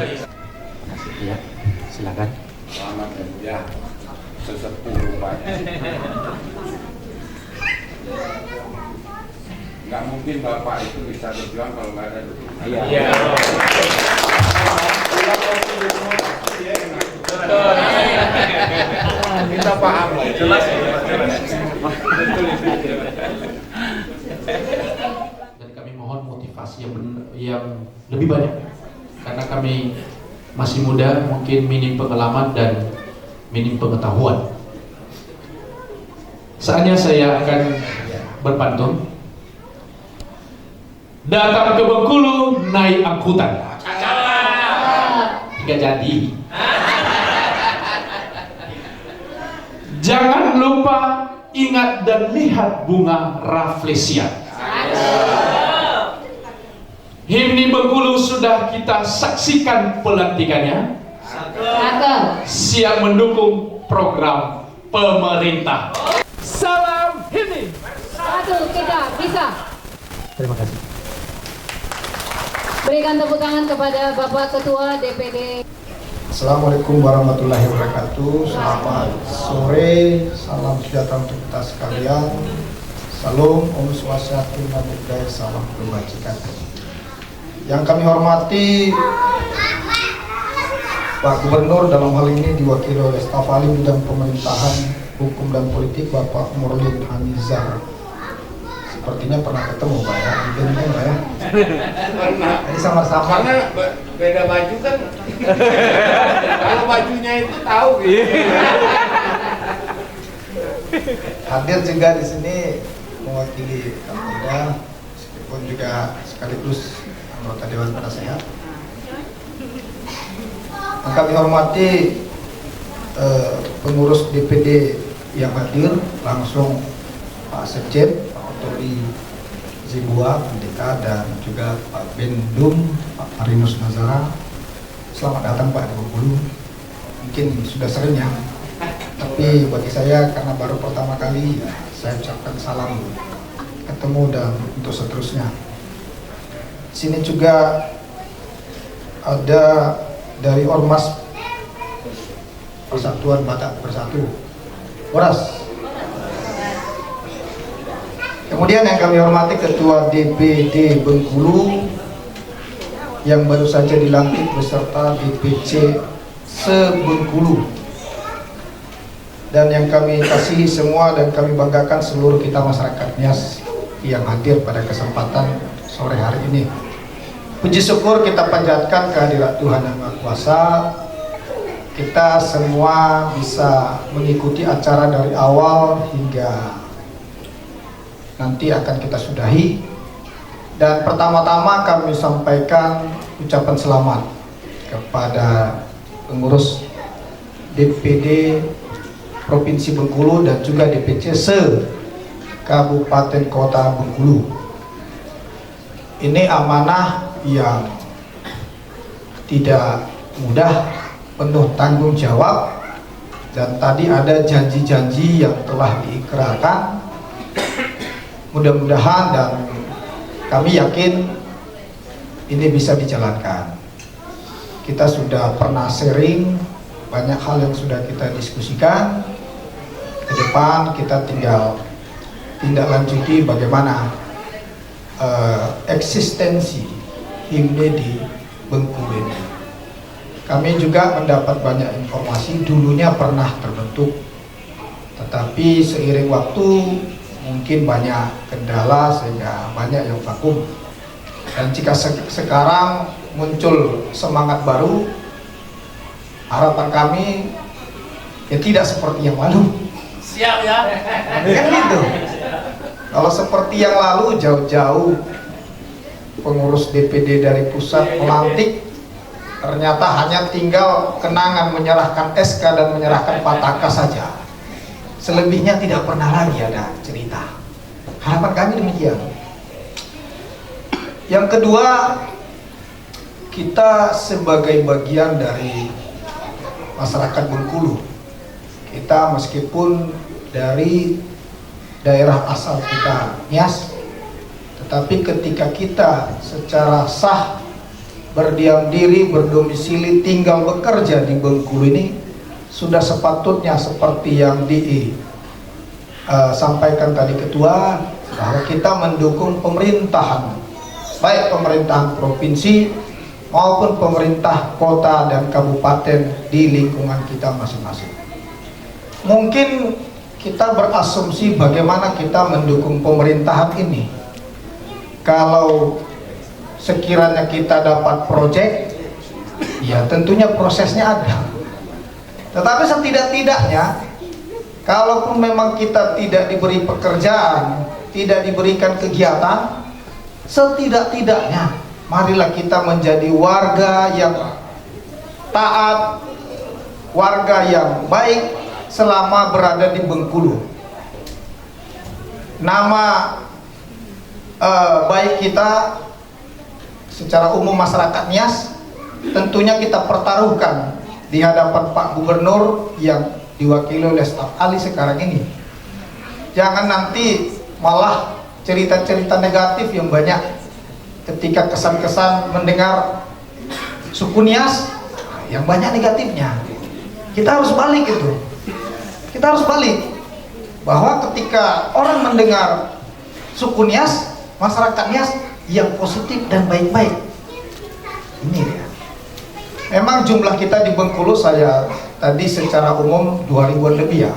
Ya, silakan. Selamat ya, sesepuh banyak. Nggak mungkin Bapak itu bisa berjuang kalau nggak ada dukungan. Iya. Kita paham lah. Jelas. Dan kami mohon motivasi yang lebih banyak karena kami masih muda, mungkin minim pengalaman dan minim pengetahuan. Saatnya saya akan berpantun. Datang ke Bengkulu naik angkutan. Tidak jadi. Jangan lupa ingat dan lihat bunga Rafflesia. Himni Bengkulu sudah kita saksikan pelantikannya. Siap mendukung program pemerintah. Salam Himni. Satu kita bisa. Terima kasih. Berikan tepuk tangan kepada Bapak Ketua DPD. Assalamualaikum warahmatullahi wabarakatuh. Selamat sore, salam sejahtera untuk kita sekalian. Salam Om Swastiastu, Namo Buddhaya, salam kebajikan. Yang kami hormati Pak Gubernur, dalam hal ini diwakili oleh staf ahli bidang pemerintahan, hukum dan politik Bapak Murlin Hanizar. Sepertinya pernah ketemu Pak ya, mungkin Pak ya. Ini sama-sama. Karena beda baju kan. Kalau bajunya itu tahu gitu. Hadir juga di sini mewakili Kapolda, meskipun juga sekaligus anggota Dewan Penasehat. Yang kami hormati pengurus DPD yang hadir, langsung Pak Sekjen, Pak Otoli Zebua, Pendeta, dan juga Pak Bendum, Pak Marinus Nazara. Selamat datang Pak di Bengkulu. Mungkin sudah sering ya, tapi bagi saya karena baru pertama kali, ya, saya ucapkan salam ketemu dan untuk seterusnya. Sini juga ada dari Ormas Persatuan Batak Bersatu, Boras. Kemudian yang kami hormati Ketua DPD Bengkulu yang baru saja dilantik beserta DPC se-Bengkulu. Dan yang kami kasihi semua dan kami banggakan seluruh kita masyarakat Nias yang hadir pada kesempatan sore hari ini. Puji syukur kita panjatkan kehadirat Tuhan Yang Maha Kuasa. Kita semua bisa mengikuti acara dari awal hingga nanti akan kita sudahi. Dan pertama-tama kami sampaikan ucapan selamat kepada pengurus DPD Provinsi Bengkulu dan juga DPC se-Kabupaten Kota Bengkulu. Ini amanah yang tidak mudah, penuh tanggung jawab, dan tadi ada janji-janji yang telah diikrarkan. Mudah-mudahan dan kami yakin ini bisa dijalankan. Kita sudah pernah sharing banyak hal yang sudah kita diskusikan. Ke depan kita tinggal tindak lanjuti bagaimana eksistensi himne di Bengkulu ini. Kami juga mendapat banyak informasi, dulunya pernah terbentuk, tetapi seiring waktu mungkin banyak kendala sehingga banyak yang vakum. Dan jika sekarang muncul semangat baru, harapan kami ya tidak seperti yang lalu. Siap ya. Kan gitu. Kalau seperti yang lalu, jauh-jauh pengurus DPD dari pusat melantik, ternyata hanya tinggal kenangan menyerahkan SK dan menyerahkan pataka saja. selebihnya tidak pernah lagi ada cerita. Harapan kami demikian. Yang kedua, kita sebagai bagian dari masyarakat Bengkulu, kita meskipun dari daerah asal kita Nias, tetapi ketika kita secara sah berdiam diri, berdomisili, tinggal bekerja di Bengkulu ini, sudah sepatutnya seperti yang disampaikan tadi ketua, bahwa kita mendukung pemerintahan, baik pemerintahan provinsi maupun pemerintah kota dan kabupaten di lingkungan kita masing-masing. Mungkin kita berasumsi bagaimana kita mendukung pemerintahan ini. Kalau sekiranya kita dapat proyek, ya tentunya prosesnya ada. Tetapi setidak-tidaknya, kalaupun memang kita tidak diberi pekerjaan, tidak diberikan kegiatan, setidak-tidaknya marilah kita menjadi warga yang taat, warga yang baik selama berada di Bengkulu. Nama baik kita secara umum masyarakat Nias tentunya kita pertaruhkan di hadapan Pak Gubernur yang diwakili oleh staf ahli sekarang ini. Jangan nanti malah cerita-cerita negatif yang banyak ketika kesan-kesan mendengar suku Nias yang banyak negatifnya. Kita harus balik itu. Kita harus balik bahwa ketika orang mendengar suku Nias, masyarakat Nias yang positif dan baik-baik. Ini dia. Memang jumlah kita di Bengkulu, saya tadi secara umum 2000-an lebih ya.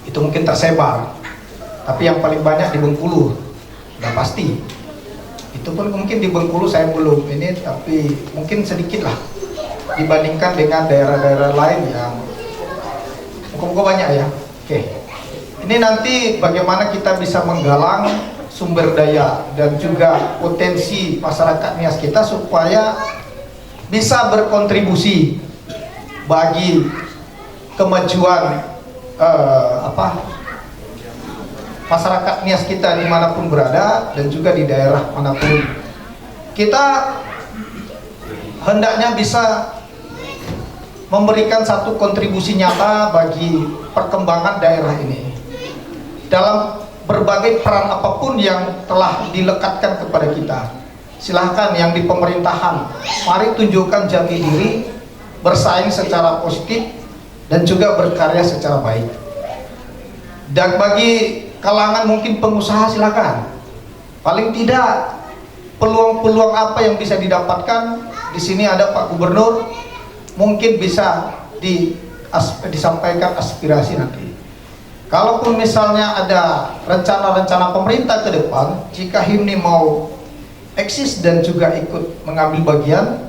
Itu mungkin tersebar. Tapi yang paling banyak di Bengkulu, sudah pasti. Itu pun mungkin di Bengkulu saya belum ini, tapi mungkin sedikit lah dibandingkan dengan daerah-daerah lain yang muka-muka banyak ya. Oke. Ini nanti bagaimana kita bisa menggalang sumber daya dan juga potensi masyarakat Nias kita supaya bisa berkontribusi bagi kemajuan masyarakat Nias kita dimanapun berada dan juga di daerah manapun. Kita hendaknya bisa memberikan satu kontribusi nyata bagi perkembangan daerah ini dalam berbagai peran apapun yang telah dilekatkan kepada kita. Silahkan yang di pemerintahan, mari tunjukkan jati diri, bersaing secara positif dan juga berkarya secara baik. Dan bagi kalangan mungkin pengusaha, silakan. Paling tidak peluang-peluang apa yang bisa didapatkan, di sini ada Pak Gubernur, mungkin bisa disampaikan aspirasi nanti. Kalaupun misalnya ada rencana-rencana pemerintah ke depan, jika HIMNI mau eksis dan juga ikut mengambil bagian,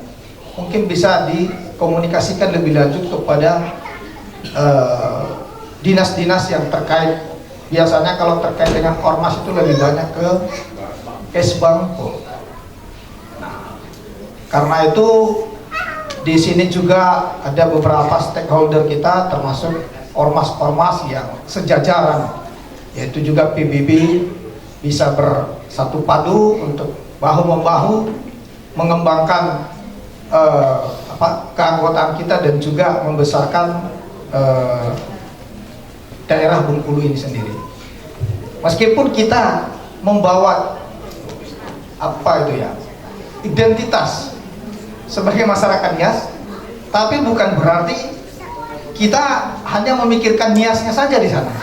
mungkin bisa dikomunikasikan lebih lanjut kepada dinas-dinas yang terkait. Biasanya kalau terkait dengan ormas itu lebih banyak ke Kesbangpol. Nah, karena itu di sini juga ada beberapa stakeholder kita, termasuk ormas-ormas yang sejajaran, yaitu juga PBB, bisa bersatu padu untuk bahu-membahu mengembangkan keanggotaan kita dan juga membesarkan daerah Bengkulu ini sendiri. Meskipun kita membawa identitas sebagai masyarakat Nias, tapi bukan berarti kita hanya memikirkan Niasnya saja di sana.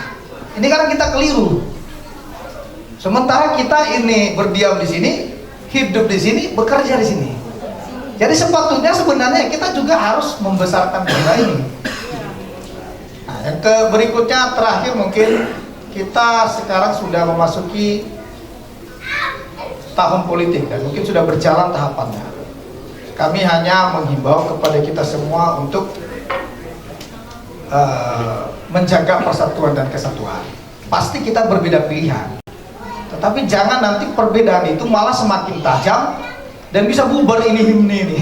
Ini kan kita keliru. Sementara kita ini berdiam di sini, hidup di sini, bekerja di sini. Jadi sepatutnya sebenarnya kita juga harus membesarkan daerah ini. Nah, yang berikutnya terakhir, mungkin kita sekarang sudah memasuki tahun politik dan mungkin sudah berjalan tahapannya. Kami hanya menghimbau kepada kita semua untuk menjaga persatuan dan kesatuan. Pasti kita berbeda pilihan, tetapi jangan nanti perbedaan itu malah semakin tajam dan bisa bubar ini HIMNI ini.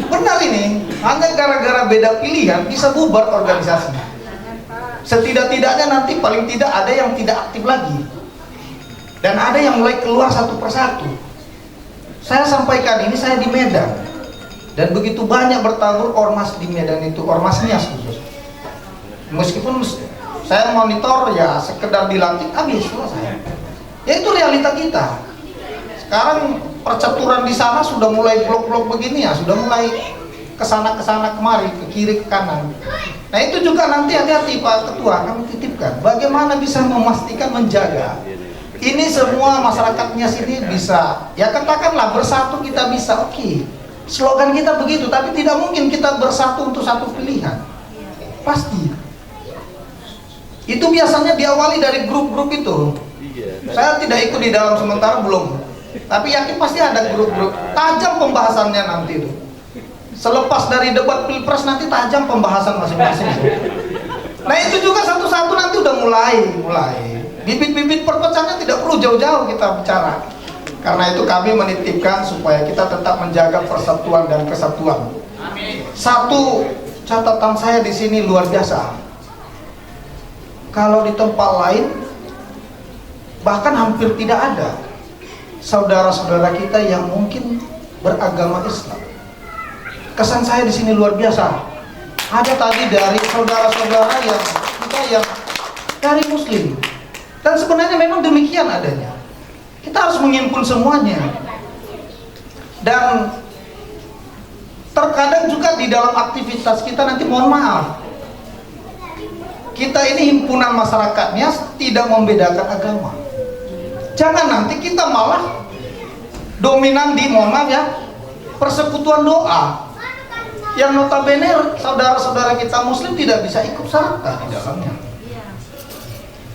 Benar ini, hanya gara-gara beda pilihan bisa bubar organisasi. Setidak-tidaknya nanti paling tidak ada yang tidak aktif lagi. Dan ada yang mulai keluar satu persatu. Saya sampaikan ini, saya di Medan. Dan begitu banyak bertabur ormas di Medan itu, ormas Nias khusus. Meskipun saya monitor ya sekedar dilantik, habis selesai. Ya itu realita kita. Sekarang percaturan di sana sudah mulai blok-blok begini ya, sudah mulai kesana kemari, ke kiri ke kanan. Nah itu juga nanti hati-hati Pak Ketua, kami titipkan. Bagaimana bisa memastikan menjaga ini semua masyarakatnya sini bisa, ya katakanlah bersatu kita bisa, oke. Slogan kita begitu, tapi tidak mungkin kita bersatu untuk satu pilihan. Pasti. Itu biasanya diawali dari grup-grup itu. Saya tidak ikut di dalam sementara belum. Tapi yakin pasti ada grup-grup. Tajam pembahasannya nanti itu. Selepas dari debat pilpres nanti tajam pembahasan masing-masing. Nah itu juga satu-satu nanti udah mulai. Bibit-bibit perpecahannya tidak perlu jauh-jauh kita bicara. Karena itu kami menitipkan supaya kita tetap menjaga persatuan dan kesatuan. Satu catatan saya di sini luar biasa. Kalau di tempat lain bahkan hampir tidak ada saudara-saudara kita yang mungkin beragama Islam. Kesan saya di sini luar biasa. Ada tadi dari saudara-saudara yang kita yang dari Muslim. Dan sebenarnya memang demikian adanya. Kita harus menghimpun semuanya. Dan terkadang juga di dalam aktivitas kita nanti mohon maaf, kita ini himpunan masyarakatnya tidak membedakan agama. Jangan nanti kita malah dominan di, mohon maaf ya, persekutuan doa yang notabene saudara-saudara kita Muslim tidak bisa ikut serta di dalamnya.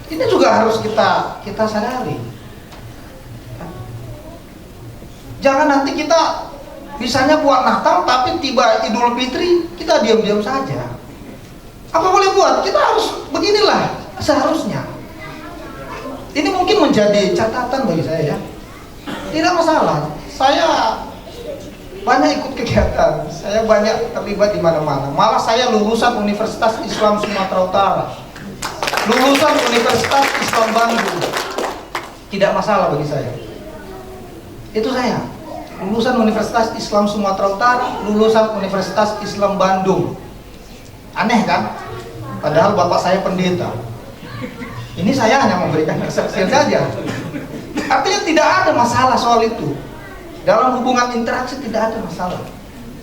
Ini juga harus kita sadari. Jangan nanti kita misalnya buat Natal tapi tiba Idul Fitri kita diam-diam saja. Apa boleh buat? Kita harus beginilah seharusnya. Ini mungkin menjadi catatan bagi saya ya. Tidak masalah. Saya banyak ikut kegiatan. Saya banyak terlibat di mana-mana. Malah saya lulusan Universitas Islam Sumatera Utara. Lulusan Universitas Islam Bandung. Tidak masalah bagi saya. Itu saya. Lulusan Universitas Islam Sumatera Utara, lulusan Universitas Islam Bandung. Aneh kan? Padahal bapak saya pendeta. Ini saya hanya memberikan kesaksian saja. Artinya tidak ada masalah soal itu. Dalam hubungan interaksi tidak ada masalah.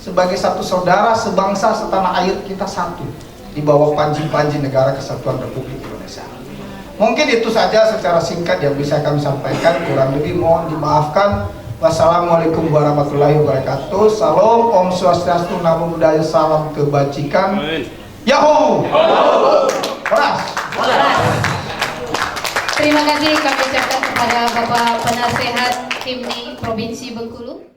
Sebagai satu saudara, sebangsa, setanah air, kita satu di bawah panji-panji negara kesatuan Republik Indonesia. Mungkin itu saja secara singkat yang bisa kami sampaikan. Kurang lebih mohon dimaafkan. Wassalamualaikum warahmatullahi wabarakatuh. Salam, Om Swastiastu, Namo Buddhaya, salam kebajikan. Yahoo! Horas! Terima kasih kami ucapkan kepada Bapak Penasehat HIMNI Provinsi Bengkulu.